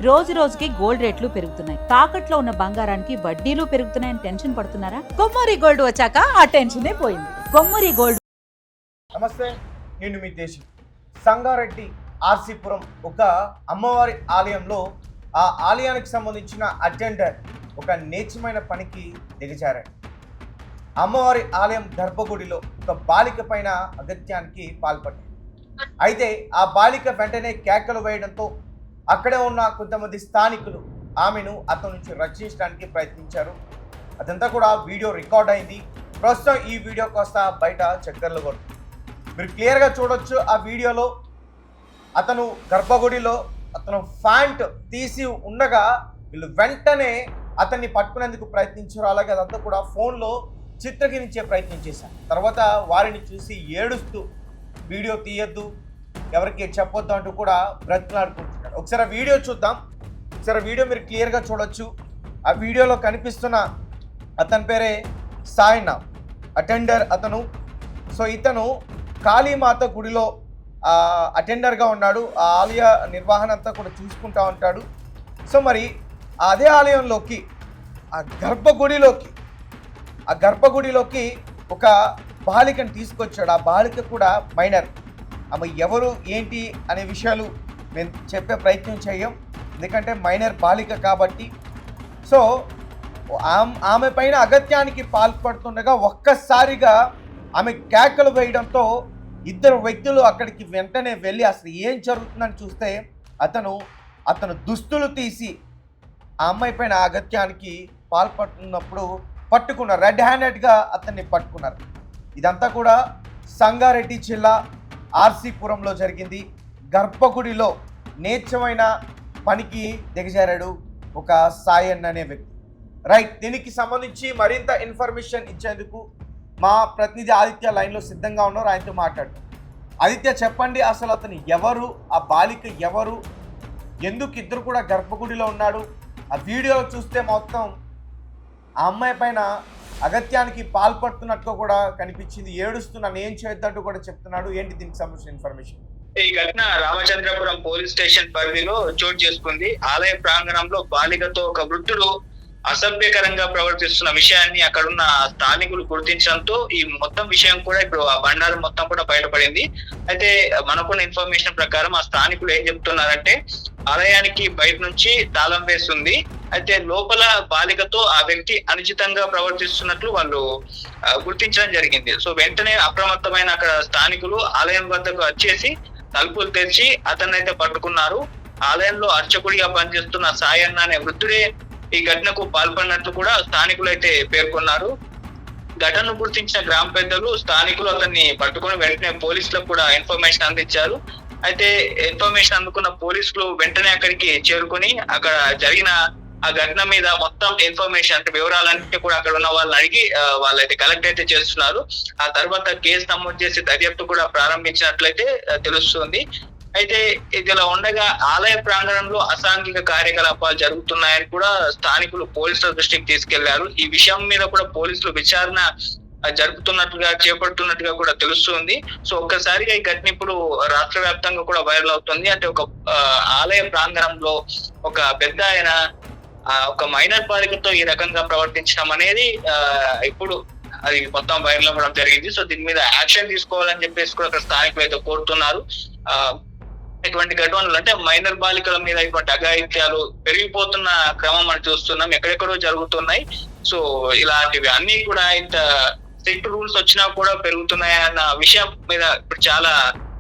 రోజు రోజుకి గోల్డ్ రేట్లు పెరుగుతున్నాయి. తాకట్లో ఉన్న బంగారానికి వడ్డీలు పెరుగుతున్నాయని టెన్షన్ పడుతున్నారా? కొమ్మూరి గోల్డ్ వచ్చాక ఆ టెన్షనే పోయింది. కొమ్మూరి గోల్డ్. నమస్తే, నేను మీ దేశం. సంగారెడ్డి ఆర్సీపురం ఒక అమ్మవారి ఆలయంలో ఆ ఆలయానికి సంబంధించిన అటెండర్ ఒక నీచమైన పనికి దిగజారాడు. అమ్మవారి ఆలయం గర్భగుడిలో ఒక బాలిక పైన అగత్యానికి పాల్పడ్డాడు. అయితే ఆ బాలిక వెంటనే కేకలు వేయడంతో అక్కడే ఉన్న కొంతమంది స్థానికులు ఆమెను అతని నుంచి రక్షించడానికి ప్రయత్నించారు. అదంతా కూడా వీడియో రికార్డ్ అయింది. ప్రస్తుతం ఈ వీడియో కాస్త బయట చక్కర్లు కొడుతుంది. మీరు క్లియర్గా చూడొచ్చు. ఆ వీడియోలో అతను గర్భగుడిలో అతను ఫ్యాంట్ తీసి ఉండగా వీళ్ళు వెంటనే అతన్ని పట్టుకునేందుకు ప్రయత్నించారు. అలాగే అదంతా కూడా ఫోన్లో చిత్రీకరించే ప్రయత్నం చేశారు. తర్వాత వారిని చూసి ఏడుస్తూ వీడియో తీయొద్దు, ఎవరికి చెప్పొద్దు అంటూ కూడా బ్రతిలాడుకుంటున్నాడు. ఒకసారి ఆ వీడియో చూద్దాం. ఒకసారి వీడియో మీరు క్లియర్గా చూడొచ్చు. ఆ వీడియోలో కనిపిస్తున్న అతని పేరే సాయినా, అటెండర్ అతను. సో ఇతను కాళీమాత గుడిలో అటెండర్గా ఉన్నాడు. ఆ ఆలయ నిర్వహణ అంతా కూడా చూసుకుంటూ ఉంటాడు. సో మరి అదే ఆలయంలోకి ఆ గర్భగుడిలోకి ఒక బాలికను తీసుకొచ్చాడు. ఆ బాలిక కూడా మైనర్. ఆమె ఎవరు ఏంటి అనే విషయాలు మేము చెప్పే ప్రయత్నం చేయం, ఎందుకంటే మైనర్ బాలిక కాబట్టి. సో ఆమె పైన అగత్యానికి పాల్పడుతుండగా ఒక్కసారిగా ఆమె కేకలు వేయడంతో ఇద్దరు వ్యక్తులు అక్కడికి వెంటనే వెళ్ళి అసలు ఏం జరుగుతుందని చూస్తే అతను దుస్తులు తీసి ఆ అమ్మాయి పైన అగత్యానికి పాల్పడుతున్నప్పుడు పట్టుకున్నారు. రెడ్ హ్యాండెడ్గా అతన్ని పట్టుకున్నారు. ఇదంతా కూడా సంగారెడ్డి జిల్లా ఆర్సీపురంలో జరిగింది. గర్భగుడిలో నీచమైన పనికి దిగజారాడు ఒక సాయన్ అనే వ్యక్తి. రైట్, దీనికి సంబంధించి మరింత ఇన్ఫర్మేషన్ ఇచ్చేందుకు మా ప్రతినిధి ఆదిత్య లైన్లో సిద్ధంగా ఉన్నారు. ఆయనతో మాట్లాడతాం. ఆదిత్య, చెప్పండి, అసలు అతను ఎవరు, ఆ బాలిక ఎవరు, ఎందుకు ఇద్దరు కూడా గర్భగుడిలో ఉన్నాడు? ఆ వీడియో చూస్తే మొత్తం ఆ అమ్మాయి పైన అగత్యానికి పాల్పడుతున్నట్టుగా కూడా కనిపించింది. ఏడుస్తున్నాను, ఏం చేయొద్దంటూ కూడా చెప్తున్నాడు. ఏంటి దీనికి సంబంధించిన ఇన్ఫర్మేషన్? ఈ ఘటన రామచంద్రపురం పోలీస్ స్టేషన్ పరిధిలో చోటు చేసుకుంది. ఆలయ ప్రాంగణంలో బాలికతో ఒక వృద్ధుడు అసభ్యకరంగా ప్రవర్తిస్తున్న విషయాన్ని అక్కడున్న స్థానికులు గుర్తించడంతో ఈ మొత్తం విషయం కూడా ఇప్పుడు ఆ బండారం మొత్తం కూడా బయటపడింది. అయితే మనకున్న ఇన్ఫర్మేషన్ ప్రకారం ఆ స్థానికులు ఏం చెప్తున్నారంటే, ఆలయానికి బయట నుంచి తాళం వేస్తుంది, అయితే లోపల బాలికతో ఆ వ్యక్తి అనుచితంగా ప్రవర్తిస్తున్నట్లు వాళ్ళు గుర్తించడం జరిగింది. సో వెంటనే అప్రమత్తమైన అక్కడ స్థానికులు ఆలయం వద్దకు వచ్చేసి తలుపులు తెరిచి అతన్నైతే పట్టుకున్నారు. ఆలయంలో అర్చకుడిగా పనిచేస్తున్న సాయన్న అనే వృద్ధుడే ఈ ఘటనకు పాల్పడినట్లు కూడా స్థానికులు అయితే పేర్కొన్నారు. ఘటనను గుర్తించిన గ్రామ పెద్దలు స్థానికులు అతన్ని పట్టుకుని వెంటనే పోలీసులకు కూడా ఇన్ఫర్మేషన్ అందించారు. అయితే ఇన్ఫర్మేషన్ అందుకున్న పోలీసులు వెంటనే అక్కడికి చేరుకుని అక్కడ జరిగిన ఆ ఘటన మీద మొత్తం ఇన్ఫర్మేషన్ అంటే వివరాలన్నీ కూడా అక్కడ ఉన్న వాళ్ళని అడిగి వాళ్ళైతే కలెక్ట్ అయితే చేస్తున్నారు. ఆ తర్వాత కేసు నమోదు చేసి దర్యాప్తు కూడా ప్రారంభించినట్లయితే తెలుస్తుంది. అయితే ఇదిలా ఉండగా ఆలయ ప్రాంగణంలో అసాంఘిక కార్యకలాపాలు జరుగుతున్నాయని కూడా స్థానికులు పోలీసుల దృష్టికి తీసుకెళ్లారు. ఈ విషయం మీద కూడా పోలీసులు విచారణ చేపడుతున్నట్టుగా కూడా తెలుస్తుంది. సో ఒక్కసారిగా ఈ ఘటన ఇప్పుడు రాష్ట్ర వ్యాప్తంగా కూడా వైరల్ అవుతుంది. అంటే ఒక ఆలయ ప్రాంగణంలో ఒక పెద్ద ఆయన ఒక మైనర్ బాలికతో ఈ రకంగా ప్రవర్తించడం అనేది ఇప్పుడు అది మొత్తం వైరల్ అవ్వడం జరిగింది. సో దీని మీద యాక్షన్ తీసుకోవాలని చెప్పేసి కూడా స్థానికులు అయితే కోరుతున్నారు. ఇటువంటి ఘటనలు అంటే మైనర్ బాలికల మీద ఇటువంటి అఘాయిత్యాలు పెరిగిపోతున్న క్రమం మనం చూస్తున్నాం, ఎక్కడెక్కడో జరుగుతున్నాయి. సో ఇలాంటివి అన్ని కూడా ఇంత స్ట్రిక్ట్ రూల్స్ వచ్చినా కూడా పెరుగుతున్నాయన్న విషయం మీద ఇప్పుడు చాలా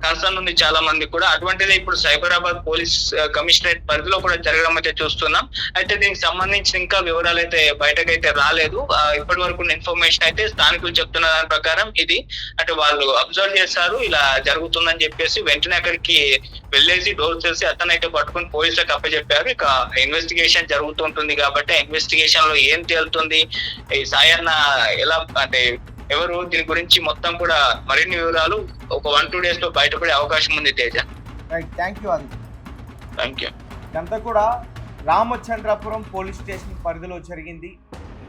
కన్సర్న్ ఉంది చాలా మంది కూడా. అటువంటిది ఇప్పుడు సైబరాబాద్ పోలీస్ కమిషనరేట్ పరిధిలో కూడా జరగడం అయితే చూస్తున్నాం. అయితే దీనికి సంబంధించి ఇంకా వివరాలు అయితే బయటకైతే రాలేదు. ఇప్పటి వరకు ఇన్ఫర్మేషన్ అయితే స్థానికులు చెప్తున్న దాని ప్రకారం ఇది అంటే వాళ్ళు అబ్జర్వ్ చేశారు ఇలా జరుగుతుందని చెప్పేసి వెంటనే అక్కడికి వెళ్ళేసి డోర్ తెలిసి అతనైతే పట్టుకుని పోలీసులకు అప్పచెప్పారు. ఇక ఇన్వెస్టిగేషన్ జరుగుతుంటుంది కాబట్టి ఇన్వెస్టిగేషన్ లో ఏం తేలుతుంది, ఈ సాయన్న ఎలా అంటే ఎవరు, దీని గురించి మొత్తం కూడా మరిన్ని వివరాలు ఒక 1-2 days లో బయటపడే అవకాశం ఉంది. Teja, thank you Aditya. Thank you. ఇదంతా కూడా రామచంద్రపురం పోలీస్ స్టేషన్ పరిధిలో జరిగింది.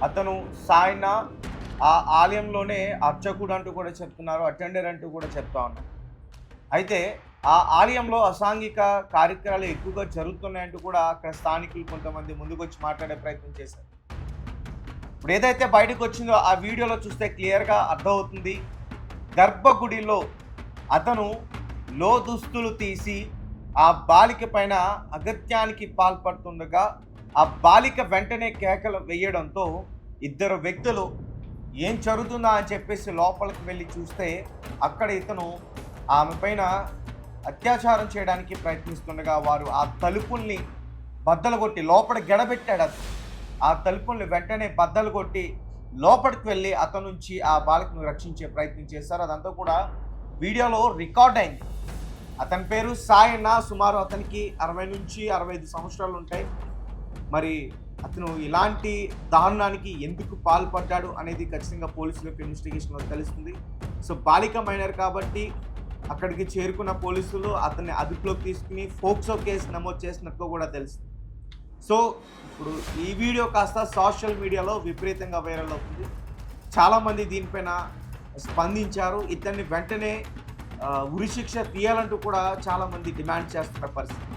అతను సాయినా ఆ ఆలయంలోనే అర్చకుడు అంటూ కూడా చెప్తున్నారు, అటెండర్ అంటూ కూడా చెప్తా ఉన్నారు. అయితే ఆ ఆలయంలో అసాంఘిక కార్యక్రమాలు ఎక్కువగా జరుగుతున్నాయంటూ కూడా అక్కడ స్థానికులు కొంతమంది ముందుకొచ్చి మాట్లాడే ప్రయత్నం చేశారు. ఇప్పుడు ఏదైతే బయటకు వచ్చిందో ఆ వీడియోలో చూస్తే క్లియర్గా అర్థమవుతుంది. గర్భగుడిలో అతను లో దుస్తులు తీసి ఆ బాలిక పైన అగత్యానికి పాల్పడుతుండగా ఆ బాలిక వెంటనే కేకలు వేయడంతో ఇద్దరు వ్యక్తులు ఏం జరుగుతుందా అని చెప్పేసి లోపలికి వెళ్ళి చూస్తే అక్కడ ఇతను ఆమె పైన అత్యాచారం చేయడానికి ప్రయత్నిస్తుండగా వారు ఆ తలుపుల్ని బద్దలు కొట్టి లోపల గెడబెట్టాడు. అతను ఆ తలుపుల్ని వెంటనే బద్దలు కొట్టి లోపలికి వెళ్ళి అతని నుంచి ఆ బాలికను రక్షించే ప్రయత్నం చేశారు. అదంతా కూడా వీడియోలో రికార్డ్ అయింది. అతని పేరు సాయన్న. సుమారు అతనికి 60 నుంచి 65 సంవత్సరాలు ఉంటాయి. మరి అతను ఇలాంటి దారుణానికి ఎందుకు పాల్పడ్డాడు అనేది ఖచ్చితంగా పోలీసులకు ఇన్వెస్టిగేషన్లో తెలుస్తుంది. సో బాలిక మైనర్ కాబట్టి అక్కడికి చేరుకున్న పోలీసులు అతన్ని అదుపులోకి తీసుకుని ఫోక్సో కేసు నమోదు చేసినట్టు కూడా తెలుస్తుంది. సో ఇప్పుడు ఈ వీడియో కాస్త సోషల్ మీడియాలో విపరీతంగా వైరల్ అవుతుంది. చాలామంది దీనిపైన స్పందించారు. ఇతన్ని వెంటనే ఉరిశిక్ష తీయాలంటూ కూడా చాలామంది డిమాండ్ చేస్తున్న పరిస్థితి.